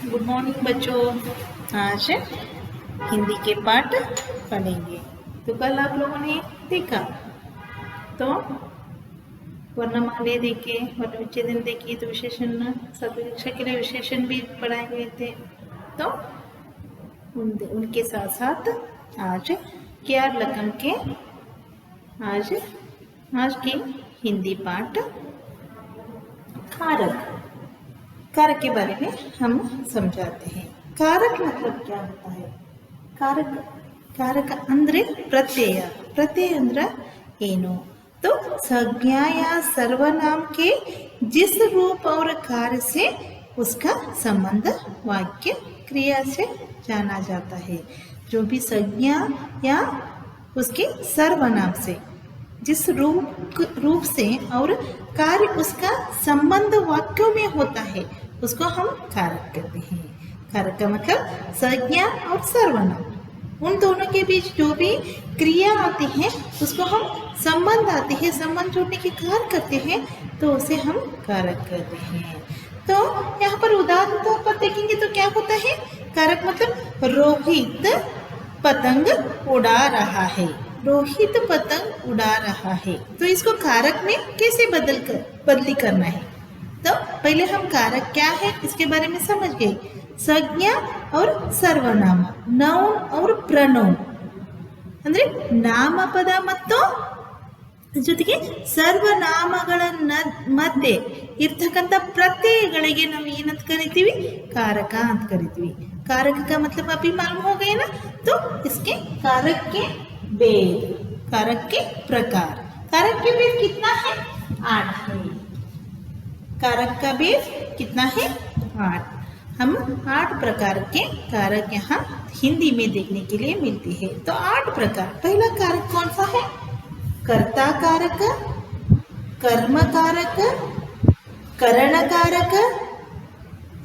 Good morning बच्चों। आज हिंदी के पाठ पढ़ेंगे। तो कल आप लोगों ने देखा तो वर्णमाले देखे, वर्ण विच्छेदन देखी, तो विशेषण सदशिक्षा के लिए विशेषण भी पढ़ाए गए थे। तो उनके साथ साथ आज KR लखन के आज के हिंदी पाठ कारक के बारे में हम समझाते हैं। कारक मतलब क्या होता है? कारक ಅಂದ್ರೆ प्रत्यय ಅಂದ್ರೆ ಏನು? तो संज्ञा या सर्वनाम के जिस रूप और कार्य से उसका संबंध वाक्य क्रिया से जाना जाता है। जो भी संज्ञा या उसके सर्वनाम से जिस रूप से और कार्य उसका संबंध वाक्यों में होता है उसको हम कारक कहते हैं। कारक का मतलब संज्ञा और सर्वनाम, उन दोनों के बीच जो भी क्रिया आती है उसको हम संबंध आते हैं, संबंध जोड़ने के कार्य करते हैं तो उसे हम कारक कहते हैं। तो यहाँ पर उदाहरण तौर पर देखेंगे तो क्या होता है? कारक मतलब रोहित पतंग उड़ा रहा है। रोहित पतंग उड़ा रहा है, तो इसको कारक में कैसे बदली करना है? तो पहले हम कारक क्या है इसके बारे में समझ गए। संज्ञा और सर्वनाम, नौन और ಪ್ರನೌನ್ ಅಂದ್ರೆ ನಾಮಪದ ಮತ್ತು ಜೊತೆಗೆ ಸರ್ವನಾಮಗಳ ಮಧ್ಯೆ ಇರ್ತಕ್ಕಂಥ ಪ್ರತ್ಯಯಗಳಿಗೆ ನಾವು ಏನಂತ ಕರಿತೀವಿ? कारक ಅಂತ ಕರಿತೀವಿ। कारक का मतलब अभी मालूम हो गए ना। तो इसके कारक के भेद, कारक के प्रकार, कारक के भेद कितना है? 8 है। कारक का भेद कितना है? 8। हम 8 प्रकार के कारक यहाँ हिंदी में देखने के लिए मिलती है। तो 8 प्रकार। पहला कारक कौन सा है? कर्ता कारक, कर्म कारक, करण कारक,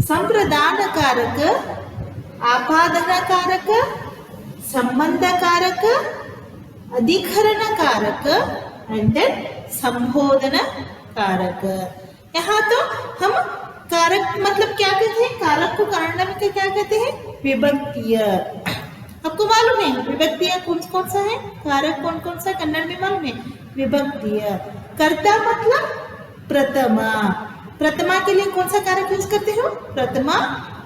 संप्रदान कारक, आपादन कारक, संबंध कारक, अधिकरण कारक एंड संबोधन कारक। यहाँ तो हम कारक मतलब क्या कहते हैं? कारक को कन्नड़ में क्या कहते हैं? विभक्तिय। आपको मालूम है विभक्तिय कौन कौन सा है? कारक कौन कौन सा कन्नड़ में मालूम है? विभक्तिय। कर्ता मतलब प्रथमा। प्रथमा के लिए कौन सा कारक यूज करते हो? प्रथमा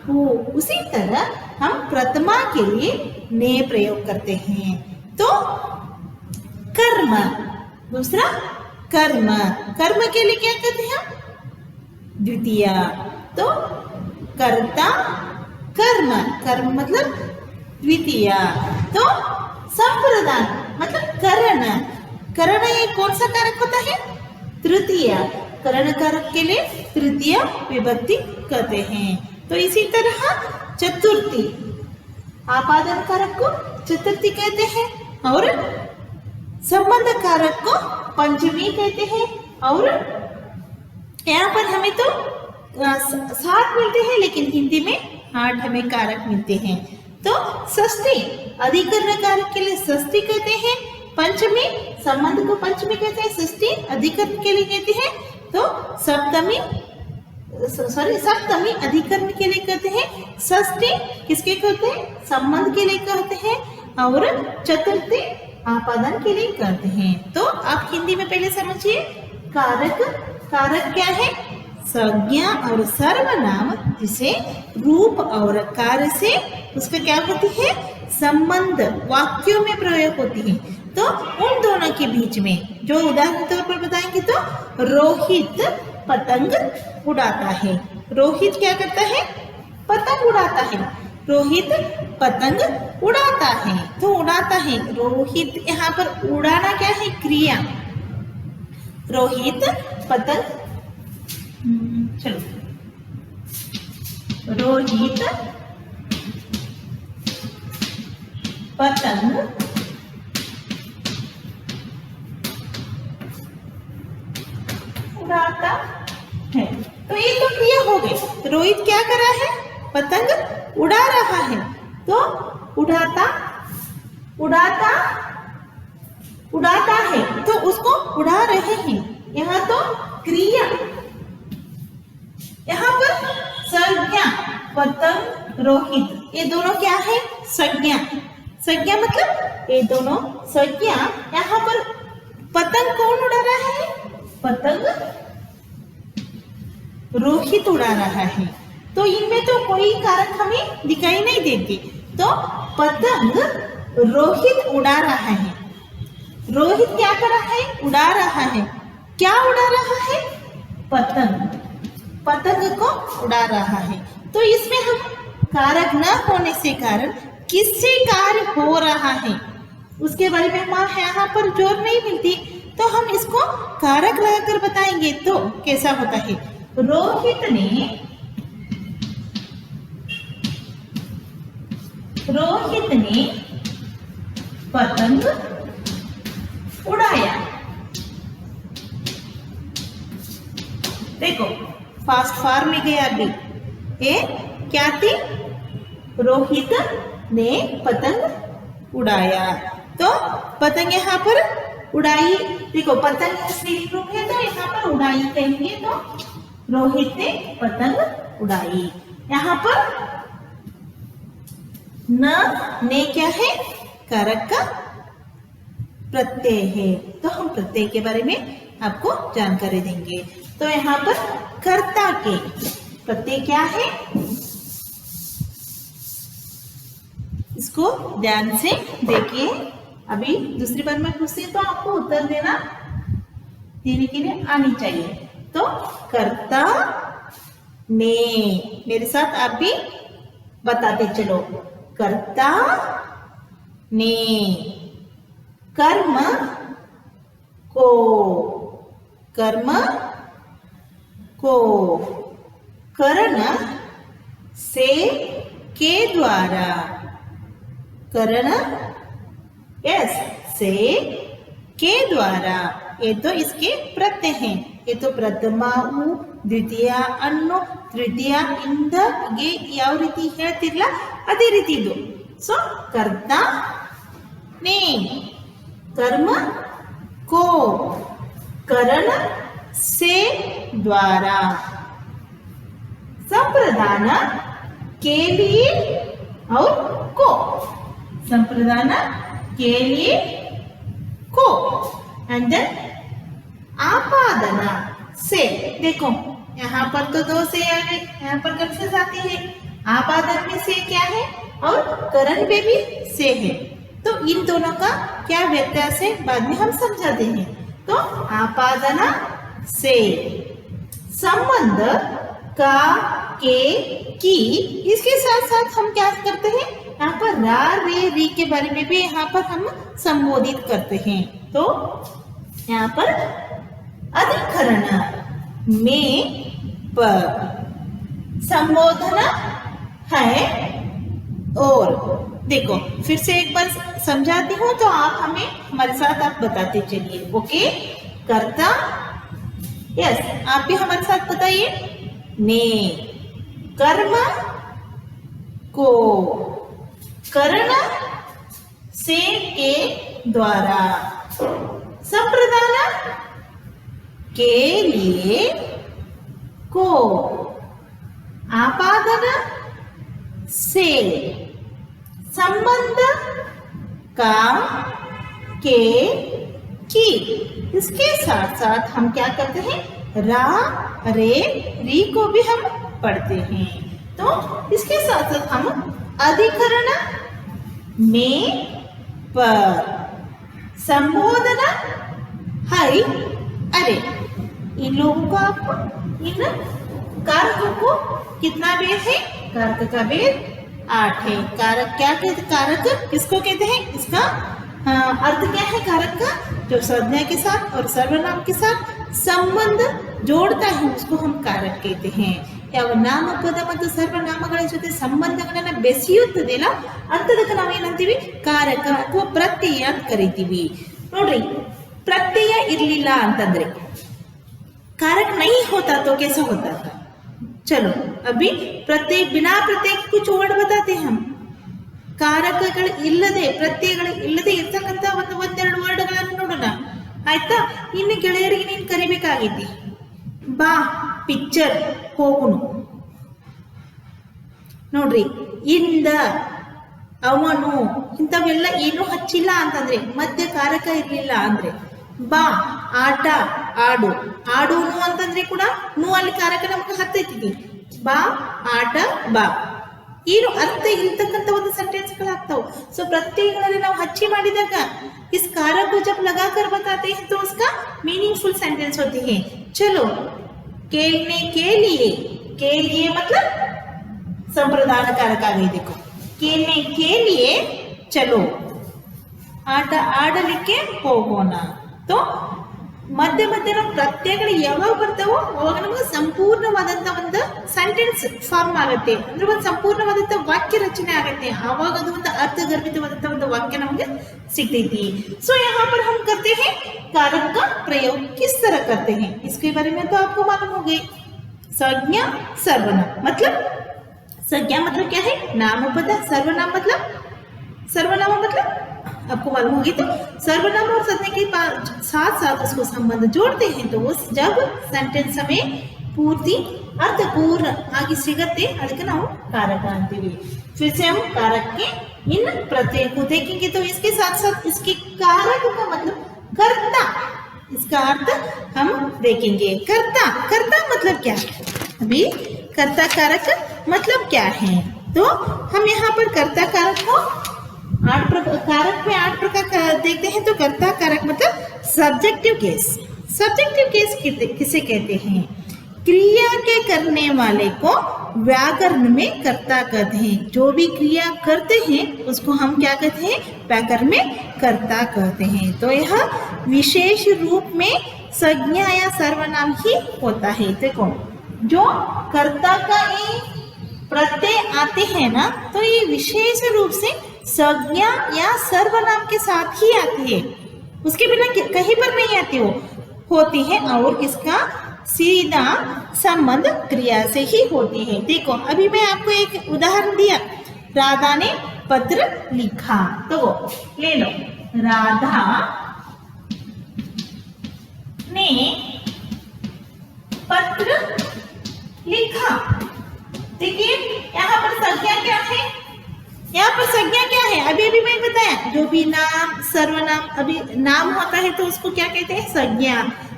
हु। उसी तरह हम प्रथमा के लिए ने प्रयोग करते हैं। तो कर्म, दूसरा कर्म, कर्म के लिए क्या कहते हैं? द्वितीय। तो कर्ता कर्म, कर्म मतलब द्वितीय। तो संप्रदान मतलब करण, करण ये कौन सा कारक होता है? तृतीय। करण कारक के लिए तृतीय विभक्ति कहते हैं। तो इसी तरह चतुर्थी, आपादन कारक को चतुर्थी कहते हैं और संबंध कारक को पंचमी कहते हैं। और यहाँ पर हमें तो 7 मिलते हैं लेकिन हिंदी में 8 हमें कारक मिलते हैं। तो षष्ठी, अधिकरण कारक के लिए षष्ठी कहते हैं। पंचमी, संबंध को पंचमी कहते हैं। षष्ठी अधिकरण के लिए कहते हैं। तो सप्तमी अधिकरण के लिए कहते हैं। षष्ठी किसके कहते हैं? संबंध के लिए कहते हैं। और चतुर्थी आपादन के लिए कहते हैं। तो आप हिंदी में पहले समझिए कारक। कारक क्या है? संज्ञा और सर्वनाम जिसे रूप और कार्य से उसका क्या होती है? संबंध वाक्यों में प्रयोग होती है। तो उन दोनों के बीच में जो उदाहरण तौर पर बताएंगे तो रोहित पतंग उड़ाता है। रोहित क्या करता है? पतंग उड़ाता है। रोहित पतंग उड़ाता है। तो उड़ाता है रोहित, यहाँ पर उड़ाना क्या है? क्रिया। रोहित पतंग, चलो रोहित पतंग उड़ाता है। तो ये तो क्रिया हो गई। रोहित क्या कर रहा है? पतंग उड़ा रहा है। तो उड़ाता है तो उसको उड़ा रहे हैं। यहाँ तो क्रिया, यहाँ पर संज्ञा पतंग रोहित, ये दोनों क्या है? संज्ञा। संज्ञा मतलब ये दोनों संज्ञा। यहाँ पर पतंग कौन उड़ा रहा है? पतंग रोहित उड़ा रहा है। तो इनमें तो कोई कारक हमें दिखाई नहीं देती। तो पतंग रोहित उड़ा रहा है। रोहित क्या कर रहा है? उड़ा रहा है। क्या उड़ा रहा है? पतंग। पतंग को उड़ा रहा है। तो इसमें हम कारक न होने से कारण किससे कार्य हो रहा है उसके बारे में यहाँ पर जोर नहीं मिलती। तो हम इसको कारक लगाकर बताएंगे तो कैसा होता है? रोहित ने पतंग उड़ाया। देखो फास्ट फॉर्म में गया अभी। ये क्या थी? रोहित ने पतंग उड़ाया। तो पतंग यहाँ पर उड़ाई। देखो पतंग स्त्रीलिंग रूप है तो यहाँ पर उड़ाई कहेंगे। तो रोहित ने पतंग उड़ाई। यहाँ पर ने क्या है? कारक का प्रत्यय है। तो हम प्रत्यय के बारे में आपको जानकारी देंगे। तो यहाँ पर कर्ता के प्रत्यय क्या है? इसको ध्यान से देखिए। अभी दूसरी बार मैं पूछती हूँ तो आपको उत्तर देने के लिए आनी चाहिए। तो कर्ता ने, मेरे साथ आप भी बताते चलो। कर्ता ने कर्म को करण से के द्वारा, करण यस से के द्वारा। ये तो इसके प्रत्यय हैं। ये तो प्रथमा उ, द्वितीय अन्नो, तृतीय इंद, ये ಯಾವ ರೀತಿ ಹೇಳ್ತಿರಲ್ಲ ಅದೇ ರೀತಿ ಇದು। सो कर्ता ने कर्म को करण से द्वारा, संप्रदान के लिए और को, संप्रदान के लिए को, एंड देन आपादना से। देखो यहाँ पर तो दो से आ गए, यहाँ पर कंफ्यूज आती है। आपादन में से क्या है और करण में भी से है। तो इन दोनों का क्या व्यत्यास है बाद में हम समझाते हैं। तो आपादना से संबंध का, के, की, इसके साथ साथ हम क्या करते हैं? यहाँ पर रा, रे, री के बारे में भी यहाँ पर हम संबोधित करते हैं। तो यहाँ पर अधिकरण में पर संबोधन है। और देखो फिर से एक बार समझाती हूँ तो आप हमें हमारे साथ आप बताते चलिए। ओके, कर्ता यस, आप भी हमारे साथ बताइए। ने कर्म को करण से के द्वारा, संप्रदान के लिए को, आपादन से, संबंध का, के, की। इसके साथ साथ हम क्या करते हैं? रा, रे, री को भी हम पढ़ते हैं। तो इसके साथ साथ हम अधिकरण में पर, संबोधन है। अरे इन लोगों को आपको, इन कारकों को कितना भेद है? कारक का भेद 8 है। कारक क्या कहते? कारक किसको कहते हैं? इसका अर्थ क्या है कारक का? जो संज्ञा के साथ और सर्वनाम के साथ संबंध जोड़ता है उसको हम कारक कहते हैं। ಯಾವ ನಾಮಪದ ಮತ್ತು ಸರ್ವನಾಮಗಳ ಜೊತೆ ಸಂಬಂಧಗಳನ್ನ ಬೆಸೆಯುತ್ತದೆಲ್ಲ ಅಂತದಕ್ಕೆ ನಾವೇನಂತೀವಿ? ಕಾರಕ ಅಥವಾ ಪ್ರತ್ಯಯ ಅಂತ ಕರಿತೀವಿ। ನೋಡ್ರಿ, प्रत्यय इरलिला ಅಂತಂದ್ರೆ कारक नहीं होता तो कैसा होता था? चलो अभी प्रत्यय, बिना प्रत्यय कुछ वर्ड बताते हैं हम। कारकಗಳು ಇಲ್ಲದೆ, ಪ್ರತ್ಯಯಗಳು ಇಲ್ಲದೆ ಇರ್ತಕ್ಕಂತ ಒಂದೆರಡು ವರ್ಡ್ಗಳನ್ನು ನೋಡೋಣ ಆಯ್ತಾ? ಇನ್ನು ಗೆಳೆಯರಿಗೆ ನೀನು ಕರಿಬೇಕಾಗಿದೆ, ಬಾ ಪಿಕ್ಚರ್ ಹೋಗುನು, ನೋಡ್ರಿ ಇಂದ ಅವನು ಇಂಥವೆಲ್ಲ ಏನು ಹಚ್ಚಿಲ್ಲ ಅಂತಂದ್ರೆ ಮಧ್ಯ ಕಾರಕ ಇರ್ಲಿಲ್ಲ ಅಂದ್ರೆ ಬಾ ಆಟ ಆಡು ಆಡೋನು ಅಂತಂದ್ರೆ ಕೂಡ ನೂ ಅಲ್ಲಿ ಕಾರಕ ನಮಗೆ ಹತ್ತೈತಿದೆ ಬಾ ಆಟ ಬಾ ಏನು ಅರ್ಥ ಇರ್ತಕ್ಕಂಥ ಒಂದು सेंटेंसಗಳಾಗ್ತಾವ सो ಪ್ರತ್ಯಯಗಳಲ್ಲಿ ನಾವು ಹಚ್ಚಿ ಮಾಡಿದಾಗ इस कारक को जब लगाकर बताते हैं तो उसका मीनिंगफुल सेंटेंस होती है। चलो खेलने के लिए मतलब संप्रदान कारक आ गई देखो खेलने के लिए चलो ಆಟ ಆಡಲಿಕ್ಕೆ ಹೋಗೋಣ तो ಮಧ್ಯ ಮಧ್ಯ ನಾವು ಪ್ರತ್ಯಯಗಳು ಯಾವಾಗ ಬರ್ತಾವೋ ಅವಾಗ ನಮಗೆ ಸಂಪೂರ್ಣವಾದಂತ ಒಂದು ಸೆಂಟೆನ್ಸ್ ಫಾರ್ಮ್ ಆಗುತ್ತೆ ಅಂದ್ರೆ ಒಂದು ಸಂಪೂರ್ಣವಾದಂತ ವಾಕ್ಯ ರಚನೆ ಆಗುತ್ತೆ ಆವಾಗ ಅದು ಒಂದು ಅರ್ಥಗರ್ಭಿತವಾದಂತ ಒಂದು ವಾಕ್ಯ ನಮಗೆ सिक्ती। सो यहाँ पर हम करते हैं कारक का प्रयोग किस तरह करते हैं इसके बारे में तो आपको मालूम हो गई। संज्ञा सर्वनाम मतलब संज्ञा मतलब क्या है नामपद सर्वनाम मतलब आपको मालूम होगी। तो सर्वनाम और संज्ञा के साथ साथ उसको संबंध जोड़ते हैं तो उस जब सेंटेंस हमें पूर्ति अर्थपूर्ण आगे सिगते ಅದಕ್ಕೆ ನಾವು कारक ಅಂತೀವಿ। फिर से हम कारक के इन प्रत्यय को देखेंगे तो इसके साथ साथ इसके कारक का मतलब कर्ता इसका अर्थ हम देखेंगे। कर्ता मतलब क्या है अभी कर्ता कारक मतलब क्या है तो हम यहाँ पर कर्ता कारक को कारक में 8 प्रकार देखते हैं। तो कर्ता कारक मतलब सब्जेक्टिव केस किसे कहते हैं क्रिया के करने वाले को व्याकरण में कर्ता कहते हैं। जो भी क्रिया करते हैं उसको हम क्या कहते हैं व्याकरण में कर्ता कहते हैं। तो यह विशेष रूप में संज्ञा या सर्वनाम ही होता है। देखो जो कर्ता का ये प्रत्यय आते हैं ना तो ये विशेष रूप से संज्ञा या सर्वनाम के साथ ही आती है उसके बिना कहीं पर नहीं आती होती है और इसका सीधा संबंध क्रिया से ही होती है। देखो अभी मैं आपको एक उदाहरण दिया राधा ने पत्र लिखा तो ले लो राधा ने पत्र लिखा। देखिए यहाँ पर संज्ञा क्या है अभी मैं बताया जो भी नाम सर्वनाम अभी नाम होता है तो उसको क्या कहते हैं संज्ञा।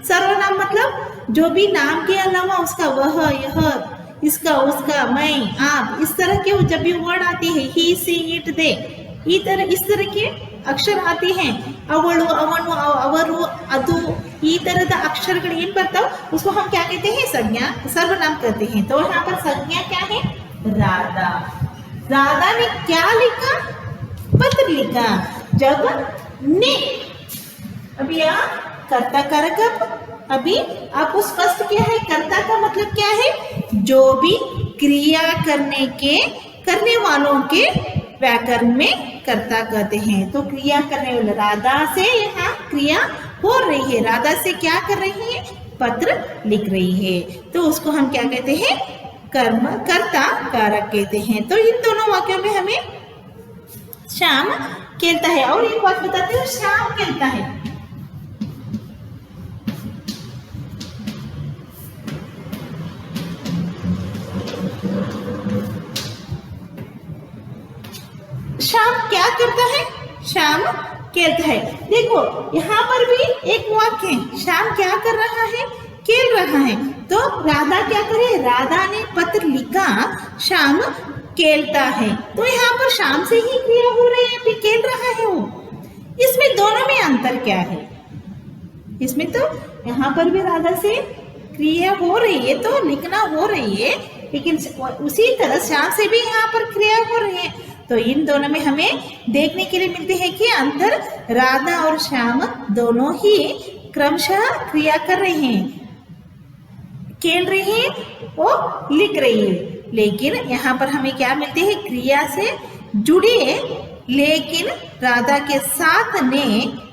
सर्वनाम मतलब जो भी नाम के अलावा उसका वह यह इसका उसका मैं आप इस तरह के जब भी वर्ड आती है ही सी इट दे इस तरह के अक्षर आती हैं ಅವಳು ಅವನು ಅವರು ಅದು ಈ ತರದ ಅಕ್ಷರಗಳು ಏನು ಬರ್ತಾವ उसको हम क्या कहते हैं संज्ञा सर्वनाम कहते हैं। तो यहाँ पर संज्ञा क्या है राधा ने क्या लिखा पत्र लिखा। जब ने अभी यहाँ कर्ता कारक अभी आपको स्पष्ट क्या है कर्ता का मतलब क्या है जो भी क्रिया करने वालों के व्याकरण में कर्ता कहते हैं। तो क्रिया करने वाले राधा से यहाँ क्रिया हो रही है राधा से क्या कर रही है पत्र लिख रही है तो उसको हम क्या कहते हैं कर्ता कारक कहते हैं। तो इन दोनों वाक्यों में हमें श्याम खेलता है और एक बात बताते हैं श्याम खेलता है श्याम क्या करता है श्याम खेलता है। देखो यहाँ पर भी एक वाक्य है श्याम क्या कर रहा है खेल रहा है। तो राधा क्या करे राधा ने पत्र लिखा श्याम खेलता है तो यहाँ पर शाम से ही क्रिया हो रही है फिर खेल रहा है वो। इसमें दोनों में अंतर क्या है इसमें तो यहाँ पर भी राधा से क्रिया हो रही है तो लिखना हो रही है लेकिन उसी तरह श्याम से भी यहाँ पर क्रिया हो रही है। तो इन दोनों में हमें देखने के लिए मिलते हैं कि अंतर राधा और श्याम दोनों ही क्रमशः क्रिया कर रहे हैं खेल रही है और लिख रही है लेकिन यहाँ पर हमें क्या मिलते हैं क्रिया से जुड़े लेकिन राधा के साथ ने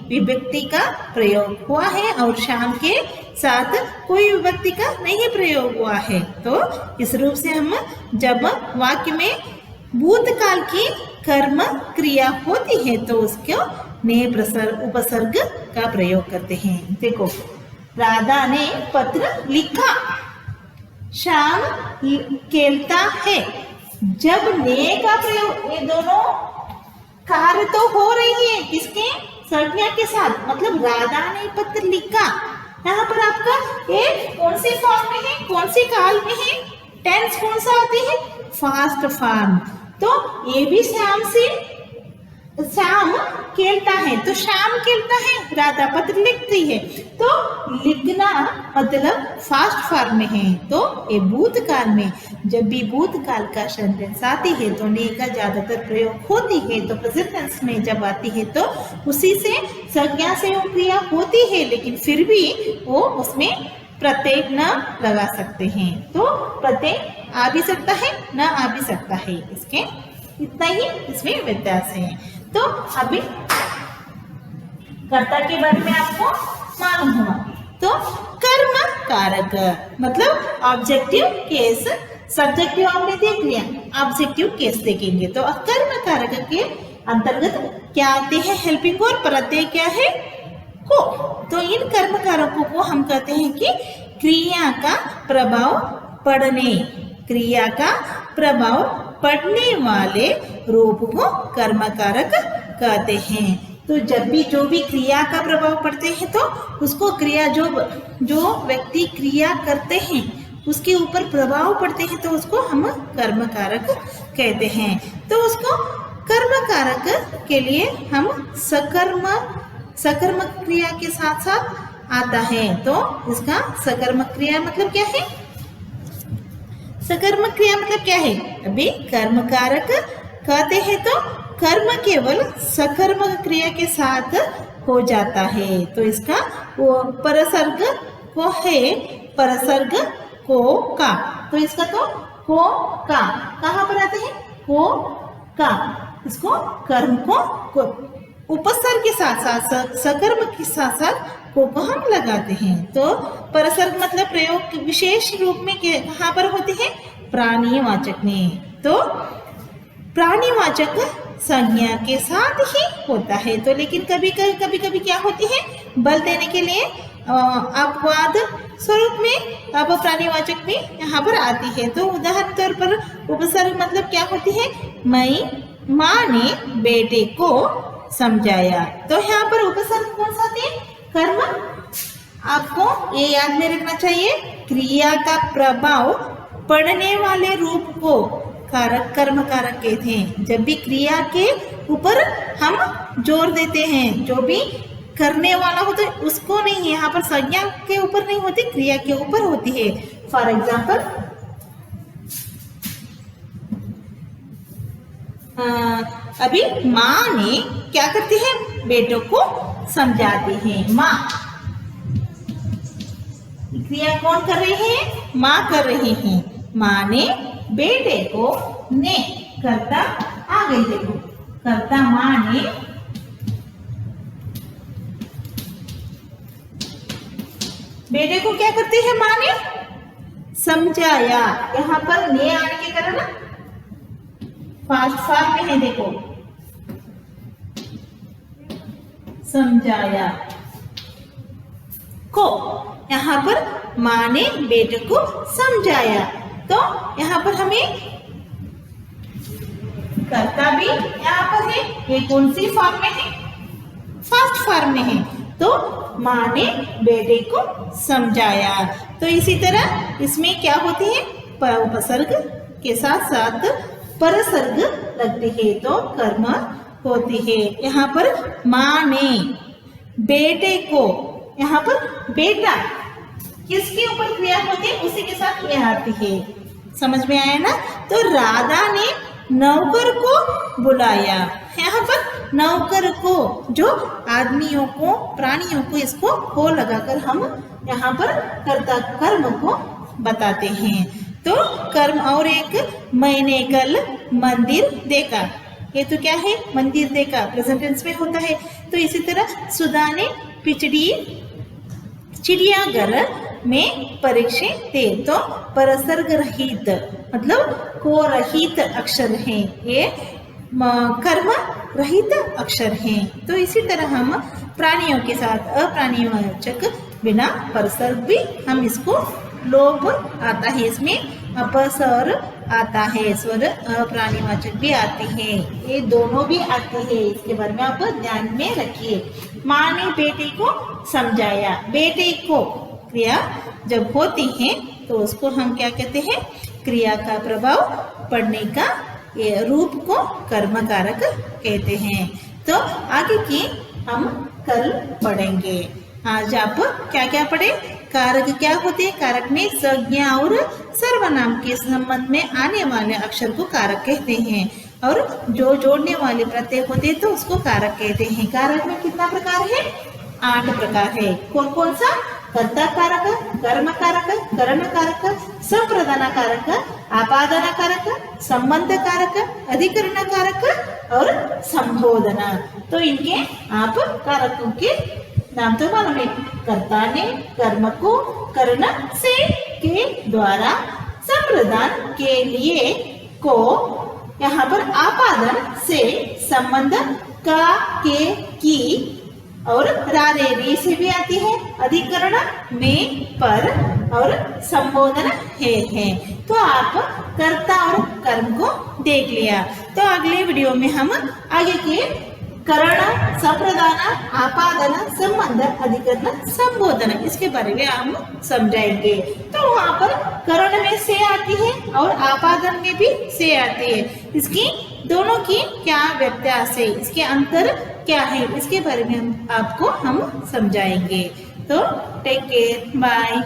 विभक्ति का प्रयोग हुआ है और श्याम के साथ कोई विभक्ति का नहीं प्रयोग हुआ है। तो इस रूप से हम जब वाक्य में भूतकाल की कर्म क्रिया होती है तो उसको ने उपसर्ग का प्रयोग करते हैं। देखो राधा ने पत्र लिखा श्याम खेलता है जब ने का प्रयोग, ये दोनों कार्य तो हो रही है किसके, संज्ञा के साथ, मतलब राधा ने पत्र लिखा। यहाँ पर आपका ये कौन सी फॉर्म में है, कौन सी काल में है, टेंस कौन सा आती है, फास्ट फॉर्म। तो ये भी श्याम खेलता है, तो श्याम खेलता है, राधा पत्र लिखती है। तो लिखना मतलब फास्ट फॉर्म में है। तो ये भूतकाल में, जब भी भूतकाल का सेंटेंस आती है तो ने का ज्यादातर प्रयोग होती है। तो प्रेजेंट टेंस में जब आती है तो उसी से संज्ञा से वो क्रिया होती है, लेकिन फिर भी वो उसमें प्रत्यय न लगा सकते हैं। तो प्रत्यय आ भी सकता है, न आ भी सकता है, इसके इतना ही इसमें व्यत्यास है। तो अभी कर्ता के बारे में आपको मालूम हुआ। तो कर्म कारक मतलब ऑब्जेक्टिव केस, सब्जेक्टिव आपने देख लिया, ऑब्जेक्टिव केस देखेंगे। तो कर्म कारक के अंतर्गत क्या आते हैं, हेल्पिंग और प्रत्यय क्या है, को। तो इन कर्म कारकों को हम कहते हैं कि क्रिया का प्रभाव पड़ने, क्रिया का प्रभाव पड़ने वाले रूप को कर्म कारक कहते हैं। तो जब भी जो भी क्रिया का प्रभाव पड़ते हैं तो उसको क्रिया जो व्यक्ति क्रिया करते हैं उसके ऊपर प्रभाव पड़ते हैं तो उसको हम कर्म कारक कहते हैं। तो उसको कर्म कारक के लिए हम सकर्मक क्रिया के साथ साथ आता है। तो इसका सकर्मक क्रिया मतलब क्या है, सकर्मक क्रिया मतलब क्या है, अभी कर्म कारक कहते हैं तो कर्म केवल सकर्मक क्रिया के साथ हो जाता है। तो इसका वो परसर्ग को है, परसर्ग को का, तो इसका तो को का कहाँ पर आते हैं, को का, इसको कर्म को उपसर्ग के साथ साथ सकर्म के साथ साथ को हम लगाते हैं। तो परसर्ग मतलब प्रयोग विशेष रूप में कहाँ पर होती है, प्राणीवाचक में। तो प्राणीवाचक संज्ञा के साथ ही होता है। तो लेकिन कभी कभी क्या होती है, बल देने के लिए अपवाद स्वरूप में अब प्राणीवाचक भी यहाँ पर आती है। तो उदाहरण तौर पर उपसर्ग मतलब क्या होती है, माँ ने बेटे को समझाया। तो यहाँ पर उपसर्ग कौन सा है, कर्म। आपको ये याद में रखना चाहिए, क्रिया का प्रभाव पड़ने वाले रूप को कारक कर्म कारक कहते हैं। जब भी क्रिया के ऊपर हम जोर देते हैं, जो भी करने वाला होता है उसको नहीं, यहाँ पर संज्ञा के ऊपर नहीं होती, क्रिया के ऊपर होती है। फॉर एग्जाम्पल अभी माँ ने क्या करती है, बेटों को समझाती है। माँ क्रिया कौन कर रही है, माँ कर रही है। माँ ने बेटे को, ने करता आ गई, देखो करता माँ ने बेटे को क्या करती है, माँ ने समझाया। यहाँ पर ने आने के कारण फास्ट फॉर्म में है, देखो समझाया को, यहाँ पर माँ ने बेटे को समझाया। तो यहाँ पर हमें कर्ता भी यहाँ पर है, ये कौन सी फॉर्म में है, फास्ट फॉर्म में है। तो माँ ने बेटे को समझाया। तो इसी तरह इसमें क्या होती है, उपसर्ग के साथ साथ परसर्ग लगती है तो कर्म होती है। यहाँ पर माँ ने बेटे को, यहाँ पर बेटा किसके ऊपर क्रिया होती है, उसी के साथ यह आती है। समझ में आया ना। तो राधा ने नौकर को बुलाया, यहाँ पर नौकर को, जो आदमियों को, प्राणियों को, इसको को लगाकर हम यहाँ पर कर्ता कर्म को बताते हैं। तो कर्म। और एक मैंने कल मंदिर देखा, ये तो क्या है, मंदिर देखा, प्रेजेंट टेंस में होता है। तो इसी तरह सुधा ने चिड़ियाघर में परीक्षे थे। तो परसर्ग रहित मतलब को रहित अक्षर है, ये कर्म रहित अक्षर है। तो इसी तरह हम प्राणियों के साथ अप्राणीवाचक बिना परसर्ग भी हम इसको लोभ आता है, इसमें अपस और आता है, स्वर प्राणीवाचक भी आते हैं, ये दोनों भी आते हैं, इसके बारे में आप ध्यान में रखिए। माँ ने बेटे को समझाया, बेटे को क्रिया जब होती है तो उसको हम क्या कहते हैं, क्रिया का प्रभाव पड़ने का ये रूप को कर्म कारक कहते हैं। तो आगे की हम कल पढ़ेंगे। आज आप क्या क्या पढ़े, कारक क्या होते हैं, कारक में संज्ञा और सर्वनाम के संबंध में आने वाले अक्षर को कारक कहते हैं, और जो जोड़ने वाले प्रत्यय होते हैं तो उसको कारक कहते हैं। कारक में कितना प्रकार है, 8 प्रकार है। कौन कौन सा, कर्ता कारक, कर्म कारक, करण कारक, संप्रदान कारक, आपादन कारक, संबंध कारक, अधिकरण कारक और संबोधन। तो इनके आप कारकों के नाम तो मालूम है, कर्ता ने कर्म को करण से के द्वारा, संप्रदान के लिए को, यहाँ पर आपादन से, संबंध का के की और रारे रे से भी आती है, अधिकरण में पर और संबोधन है। तो आप कर्ता और कर्म को देख लिया। तो अगले वीडियो में हम आगे के करण, संप्रदान, आपादन, संबंध, अधिकरण, संबोधन इसके बारे में हम समझाएंगे। तो वहाँ पर करण में से आती है और आपादन में भी से आती है, इसकी दोनों की क्या व्यत्यास है, इसके अंतर क्या है, इसके बारे में आपको हम समझाएंगे। तो टेक केयर, बाय।